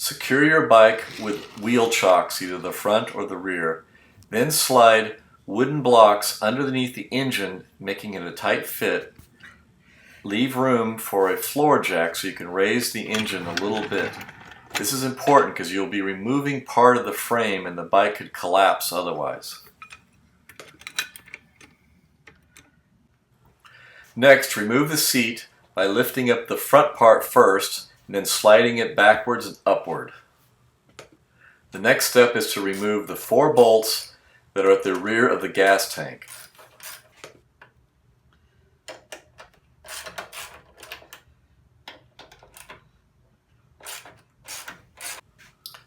Secure your bike with wheel chocks, either the front or the rear. Then slide wooden blocks underneath the engine, making it a tight fit. Leave room for a floor jack so you can raise the engine a little bit. This is important because you'll be removing part of the frame and the bike could collapse otherwise. Next, remove the seat by lifting up the front part first and then sliding it backwards and upward. The next step is to remove the 4 bolts that are at the rear of the gas tank.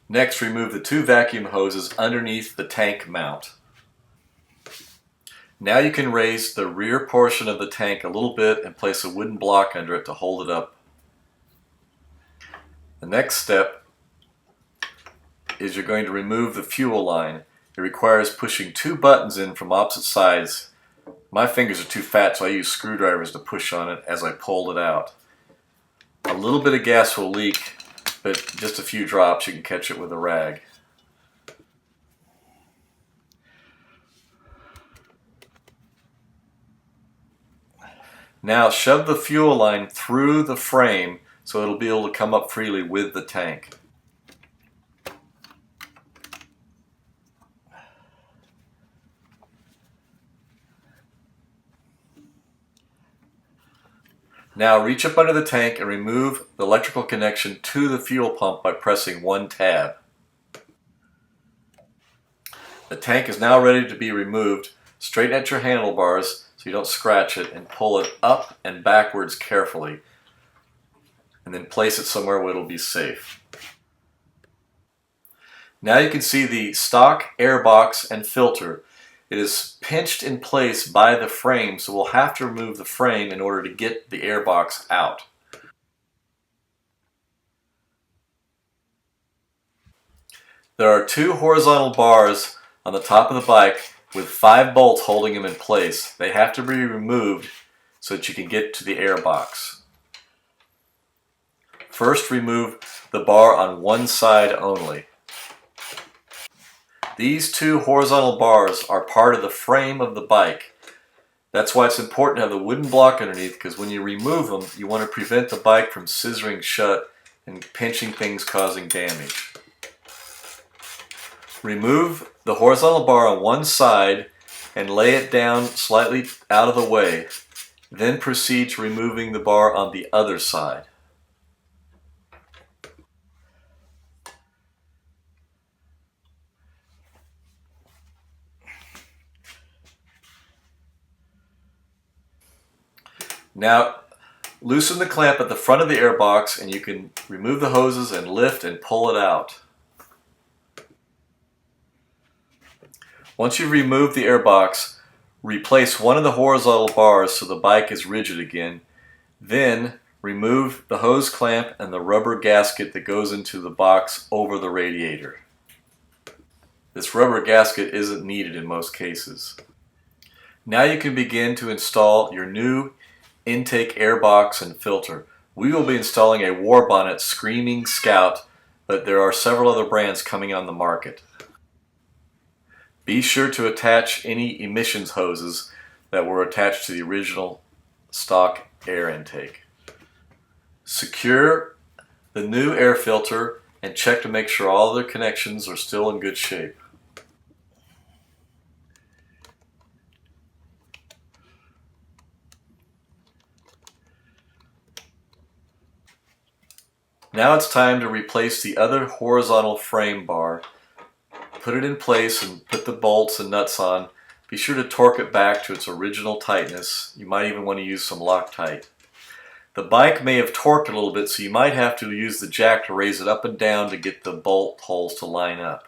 Next, remove the 2 vacuum hoses underneath the tank mount. Now you can raise the rear portion of the tank a little bit and place a wooden block under it to hold it up. The next step is you're going to remove the fuel line. It requires pushing 2 buttons in from opposite sides. My fingers are too fat, so I use screwdrivers to push on it as I pull it out. A little bit of gas will leak, but just a few drops, you can catch it with a rag. Now shove the fuel line through the frame so it'll be able to come up freely with the tank. Now reach up under the tank and remove the electrical connection to the fuel pump by pressing 1 tab. The tank is now ready to be removed. Straighten out your handlebars so you don't scratch it and pull it up and backwards carefully. And then place it somewhere where it'll be safe. Now you can see the stock airbox and filter. It is pinched in place by the frame, so we'll have to remove the frame in order to get the airbox out. There are 2 horizontal bars on the top of the bike with 5 bolts holding them in place. They have to be removed so that you can get to the airbox. First, remove the bar on one side only. These 2 horizontal bars are part of the frame of the bike. That's why it's important to have the wooden block underneath, because when you remove them, you want to prevent the bike from scissoring shut and pinching things, causing damage. Remove the horizontal bar on one side and lay it down slightly out of the way. Then proceed to removing the bar on the other side. Now loosen the clamp at the front of the airbox and you can remove the hoses and lift and pull it out. Once you've removed the airbox, replace one of the horizontal bars so the bike is rigid again. Then remove the hose clamp and the rubber gasket that goes into the box over the radiator. This rubber gasket isn't needed in most cases. Now you can begin to install your new intake airbox and filter. We will be installing a Warbonnet Screaming Scout, but there are several other brands coming on the market. Be sure to attach any emissions hoses that were attached to the original stock air intake. Secure the new air filter and check to make sure all the connections are still in good shape. Now it's time to replace the other horizontal frame bar. Put it in place and put the bolts and nuts on. Be sure to torque it back to its original tightness. You might even want to use some Loctite. The bike may have torqued a little bit, so you might have to use the jack to raise it up and down to get the bolt holes to line up.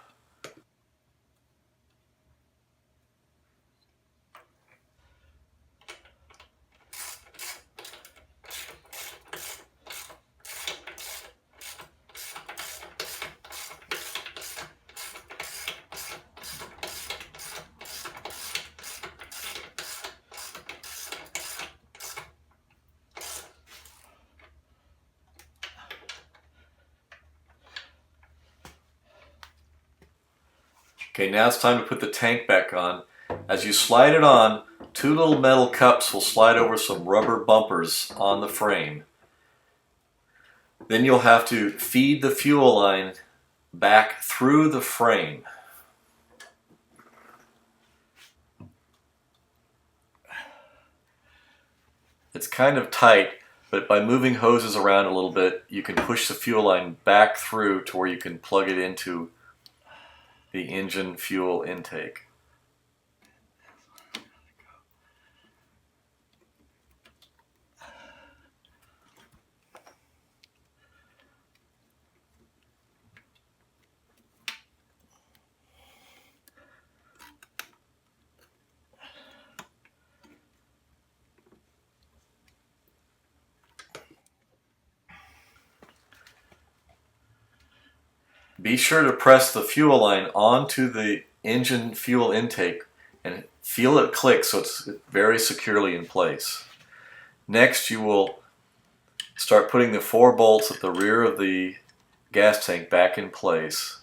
Okay, now it's time to put the tank back on. As you slide it on, 2 little metal cups will slide over some rubber bumpers on the frame. Then you'll have to feed the fuel line back through the frame. It's kind of tight, but by moving hoses around a little bit, you can push the fuel line back through to where you can plug it into the engine fuel intake. Be sure to press the fuel line onto the engine fuel intake and feel it click so it's very securely in place. Next, you will start putting the 4 bolts at the rear of the gas tank back in place.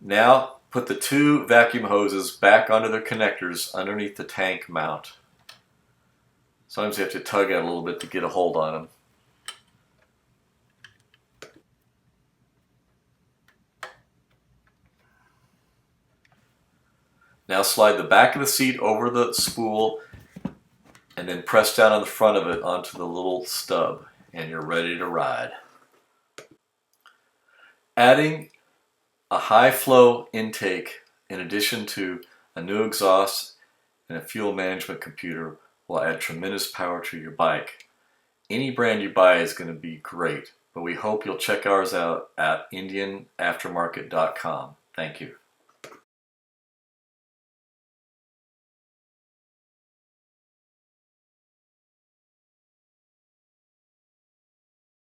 Now, put the 2 vacuum hoses back onto their connectors underneath the tank mount. Sometimes you have to tug out a little bit to get a hold on them. Now slide the back of the seat over the spool and then press down on the front of it onto the little stub, and you're ready to ride. Adding a high flow intake in addition to a new exhaust and a fuel management computer will add tremendous power to your bike. Any brand you buy is going to be great, but we hope you'll check ours out at indianaftermarket.com. Thank you.